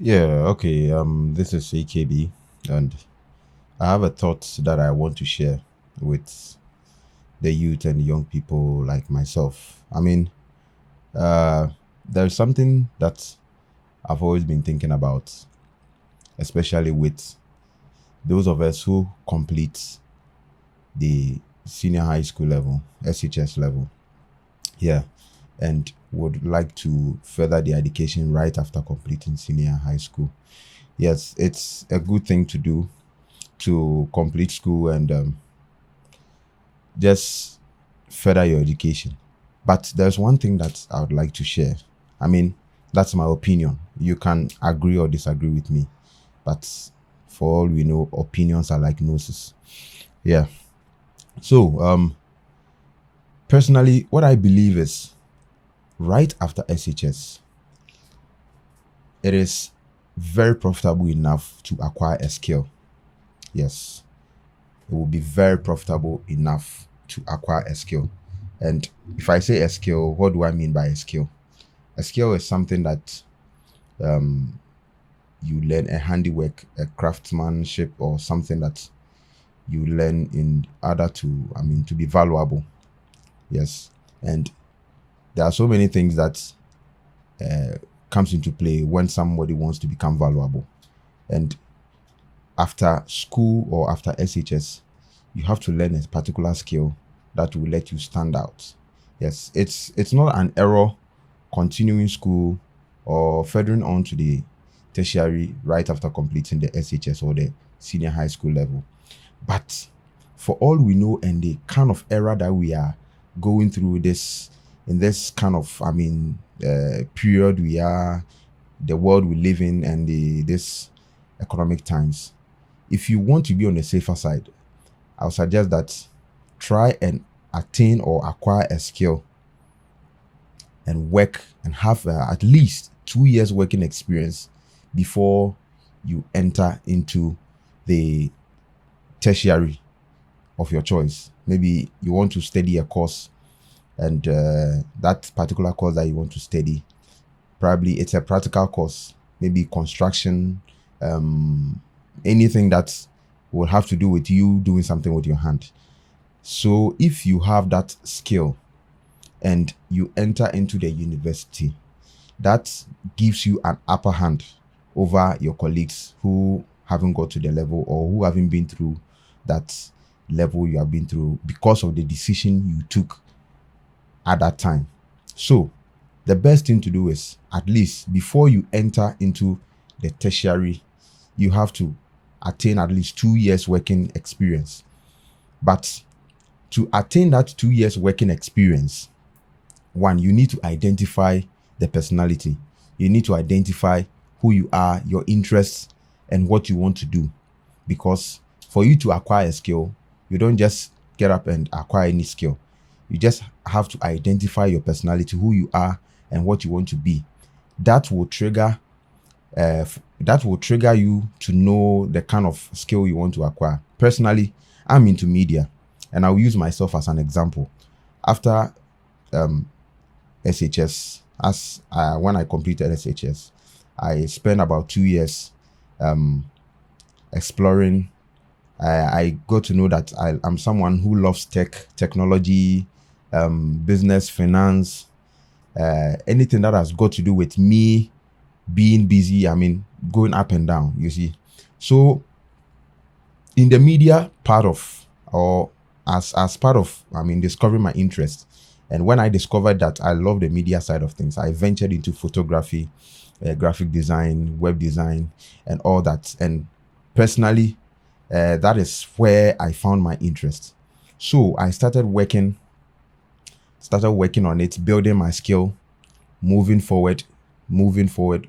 Yeah, okay. This is AKB, and I have a thought that I want to share with the youth and young people like myself. Uh, there's something that I've always been thinking about, especially with those of us who complete the senior high school level, SHS level. Yeah, and would like to further their education right after completing senior high school. Yes, it's a good thing to do to complete school and just further your education. But there's one thing that I would like to share. I mean, that's my opinion. You can agree or disagree with me, but for all we know, opinions are like noses. Yeah. So, personally, what I believe is right after SHS, it is very profitable enough to acquire a skill. Yes, it will be very profitable enough to acquire a skill. And if I say a skill, what do I mean by a skill? A skill is something that um, you learn, a handiwork, a craftsmanship, or something that you learn in order to, to be valuable. Yes, and there are so many things that comes into play when somebody wants to become valuable. And after school or after SHS, you have to learn a particular skill that will let you stand out. Yes, it's not an error continuing school or furthering on to the tertiary right after completing the SHS or the senior high school level. But for all we know, and the kind of era that we are going through this in this kind of period we are, the world we live in, and this economic times, if you want to be on the safer side, I'll suggest that try and attain or acquire a skill and work and have at least 2 years working experience before you enter into the tertiary of your choice. Maybe you want to study a course, and that particular course that you want to study, probably it's a practical course, maybe construction, anything that will have to do with you doing something with your hand. So if you have that skill and you enter into the university, that gives you an upper hand over your colleagues who haven't got to the level or who haven't been through that level you have been through because of the decision you took at that time. So the best thing to do is, at least before you enter into the tertiary, you have to attain at least 2 years working experience. But to attain that 2 years working experience, one, you need to identify the personality. You need to identify who you are, your interests, and what you want to do. Because for you to acquire a skill, you don't just get up and acquire any skill. You just have to identify your personality, who you are, and what you want to be. That will trigger you to know the kind of skill you want to acquire. Personally, I'm into media, and I'll use myself as an example. After SHS, as when I completed SHS, I spent about 2 years exploring. I got to know that I'm someone who loves technology, business, finance, anything that has got to do with me being busy. Going up and down, you see. So in the media part of, or as part of, discovering my interest, and when I discovered that I love the media side of things, I ventured into photography, graphic design, web design, and all that. And personally, that is where I found my interest. So I started working on it, building my skill, moving forward,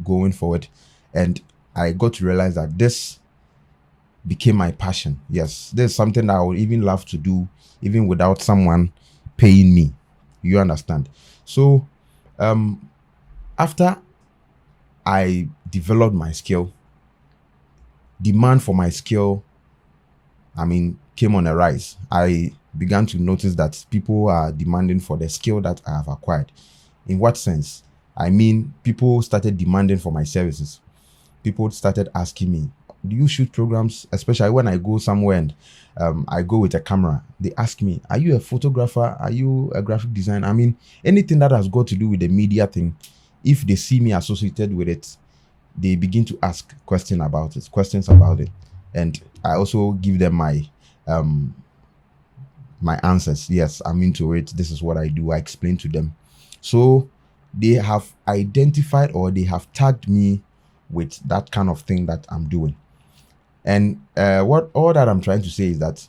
going forward. And I got to realize that this became my passion. Yes, there's something that I would even love to do, even without someone paying me. You understand? So, after I developed my skill, demand for my skill, came on a rise. I began to notice that people are demanding for the skill that I have acquired. In what sense? People started demanding for my services. people started asking me, do you shoot programs? Especially when I go somewhere and I go with a camera. They ask me, are you a photographer? Are you a graphic designer? I mean, anything that has got to do with the media thing, if they see me associated with it, they begin to ask questions about it. And I also give them my answers. Yes, I'm into it. This is what I do. I explain to them. So they have identified or they have tagged me with that kind of thing that I'm doing. And what all that I'm trying to say is that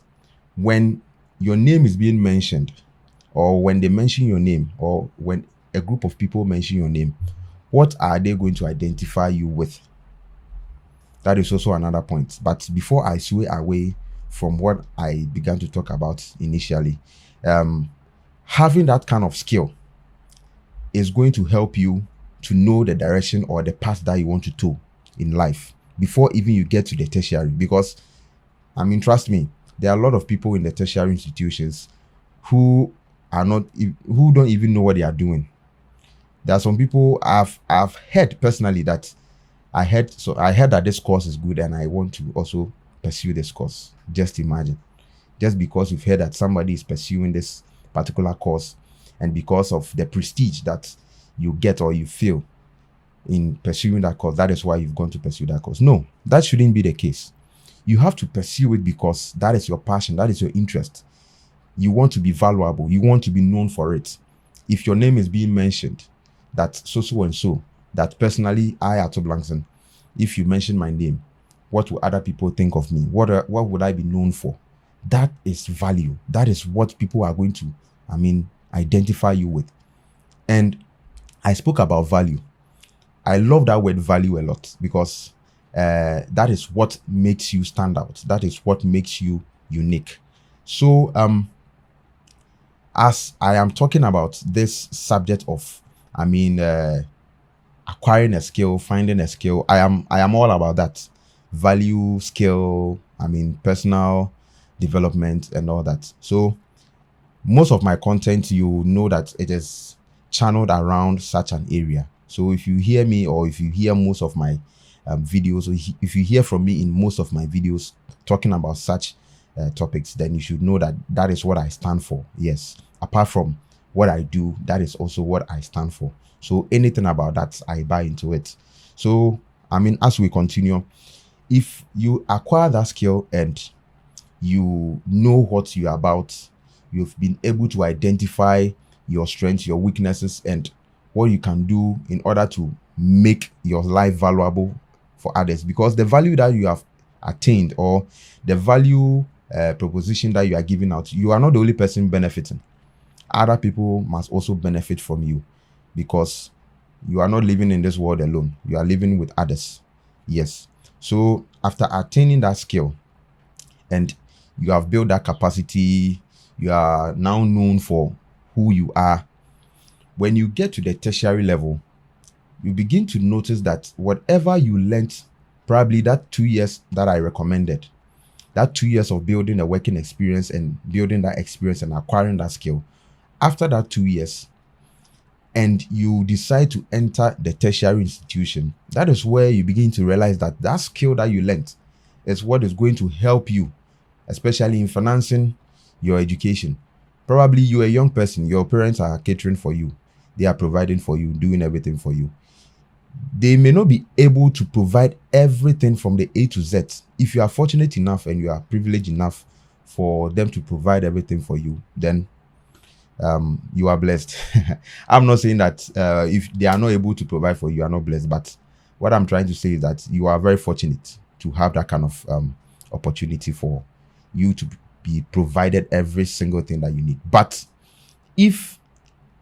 when your name is being mentioned, or when they mention your name, or when a group of people mention your name, what are they going to identify you with? That is also another point. But before I sway away from what I began to talk about initially, having that kind of skill is going to help you to know the direction or the path that you want to take in life before even you get to the tertiary. Because, I mean, trust me, there are a lot of people in the tertiary institutions who don't even know what they are doing. There are some people I've heard personally that I heard that this course is good and I want to also pursue this course. Just imagine. Just because you've heard that somebody is pursuing this particular course, and because of the prestige that you get or you feel in pursuing that course, that is why you've gone to pursue that course. No, that shouldn't be the case. You have to pursue it because that is your passion, that is your interest. You want to be valuable, you want to be known for it. If your name is being mentioned, that so and so, that personally I, Ato Blankson, if you mention my name, what will other people think of me? What would I be known for? That is value. That is what people are going to, identify you with. And I spoke about value. I love that word value a lot because that is what makes you stand out. That is what makes you unique. So as I am talking about this subject of, acquiring a skill, finding a skill, I am all about that. Value, skill, personal development and all that. So most of my content, you know that it is channeled around such an area. So if you hear me, or if you hear most of my videos, or if you hear from me in most of my videos talking about such topics, then you should know that that is what I stand for. Yes, apart from what I do, that is also what I stand for. So anything about that, I buy into it. So as we continue, if you acquire that skill and you know what you're about, you've been able to identify your strengths, your weaknesses, and what you can do in order to make your life valuable for others. Because the value that you have attained, or the value proposition that you are giving out, you are not the only person benefiting. Other people must also benefit from you, because you are not living in this world alone. You are living with others. Yes. So after attaining that skill and you have built that capacity, you are now known for who you are. When you get to the tertiary level, you begin to notice that whatever you learnt, probably that 2 years that I recommended, that 2 years of building a working experience and building that experience and acquiring that skill, after that 2 years, and you decide to enter the tertiary institution, that is where you begin to realize that that skill that you learnt is what is going to help you, especially in financing your education. Probably you're a young person, your parents are catering for you, they are providing for you, doing everything for you. They may not be able to provide everything from the A to Z. If you are fortunate enough and you are privileged enough for them to provide everything for you, then you are blessed. I'm not saying that if they are not able to provide for you, you are not blessed. But what I'm trying to say is that you are very fortunate to have that kind of opportunity for you to be provided every single thing that you need. But if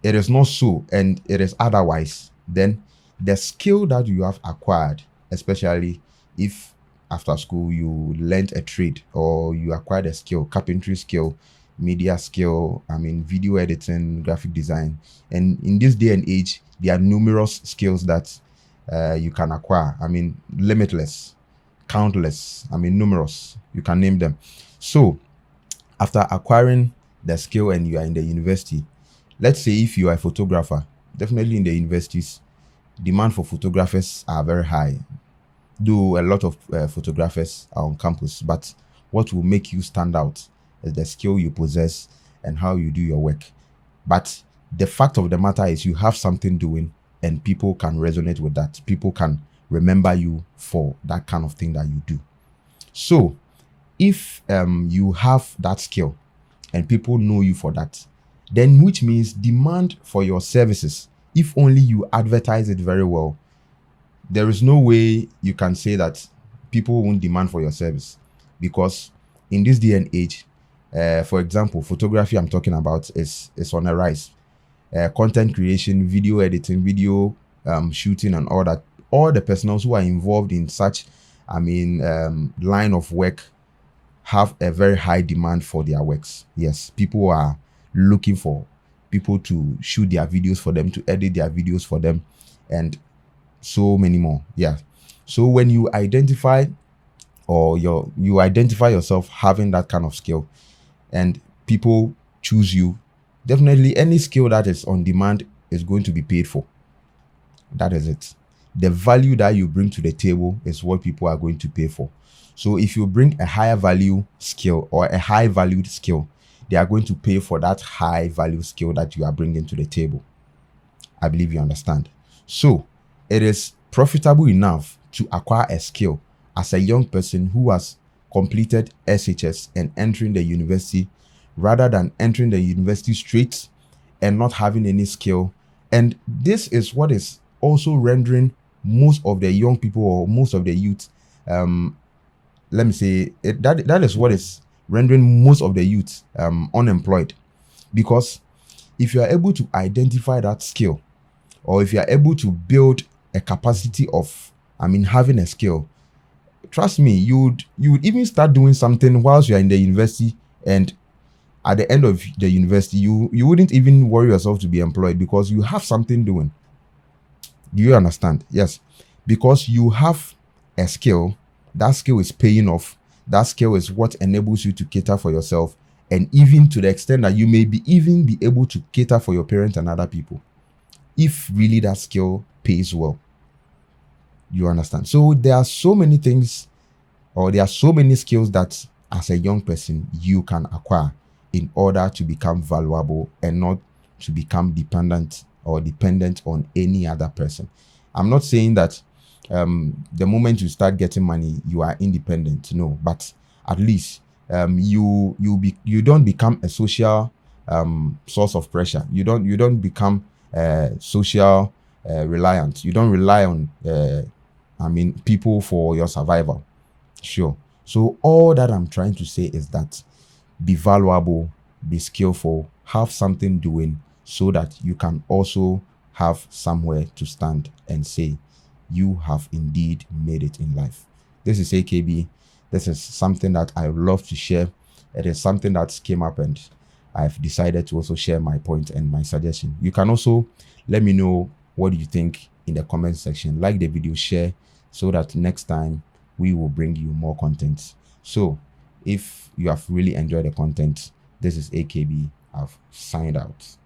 it is not so and it is otherwise, then the skill that you have acquired, especially if after school you learned a trade or you acquired a skill, carpentry skill, media skill, video editing, graphic design, and in this day and age, there are numerous skills that you can acquire. Limitless, countless, numerous. You can name them. So after acquiring the skill and you are in the university, let's say if you are a photographer, definitely in the universities, demand for photographers are very high. Though a lot of photographers are on campus, but what will make you stand out is the skill you possess and how you do your work. But the fact of the matter is, you have something doing, and people can resonate with that. People can remember you for that kind of thing that you do. So, if you have that skill and people know you for that, then which means demand for your services, if only you advertise it very well, there is no way you can say that people won't demand for your service. Because in this day and age, for example, photography I'm talking about is on a rise. Content creation, video editing, video shooting, and all that. All the personnel who are involved in such, line of work have a very high demand for their works. Yes, people are looking for people to shoot their videos for them, to edit their videos for them, and so many more. Yeah. So when you identify, or you identify yourself having that kind of skill, and people choose you, definitely any skill that is on demand is going to be paid for. That is it. The value that you bring to the table is what people are going to pay for. So if you bring a higher value skill or a high valued skill, they are going to pay for that high value skill that you are bringing to the table. I believe you understand. So it is profitable enough to acquire a skill as a young person who has completed SHS and entering the university, rather than entering the university straight and not having any skill. And this is what is also rendering most of the young people, or most of the youth, let me say it, that is what is rendering most of the youth unemployed. Because if you are able to identify that skill, or if you are able to build a capacity of having a skill, trust me, you would even start doing something whilst you are in the university, and at the end of the university, you wouldn't even worry yourself to be employed, because you have something doing. Do you understand? Yes. Because you have a skill, that skill is paying off. That skill is what enables you to cater for yourself, and even to the extent that you may be able to cater for your parents and other people, if really that skill pays well. You understand? So there are so many things, or there are so many skills that as a young person you can acquire in order to become valuable, and not to become dependent on any other person. I'm not saying that the moment you start getting money you are independent, no, but at least you don't become a social source of pressure. You don't become social reliant. You don't rely on people for your survival. Sure. So all that I'm trying to say is that be valuable, be skillful, have something doing, so that you can also have somewhere to stand and say you have indeed made it in life. This is AKB. This is something that I love to share. It is something that came up, and I've decided to also share my point and my suggestion. You can also let me know what you think in the comment section. Like the video, share, so that next time we will bring you more content. So if you have really enjoyed the content, this is AKB. I've signed out.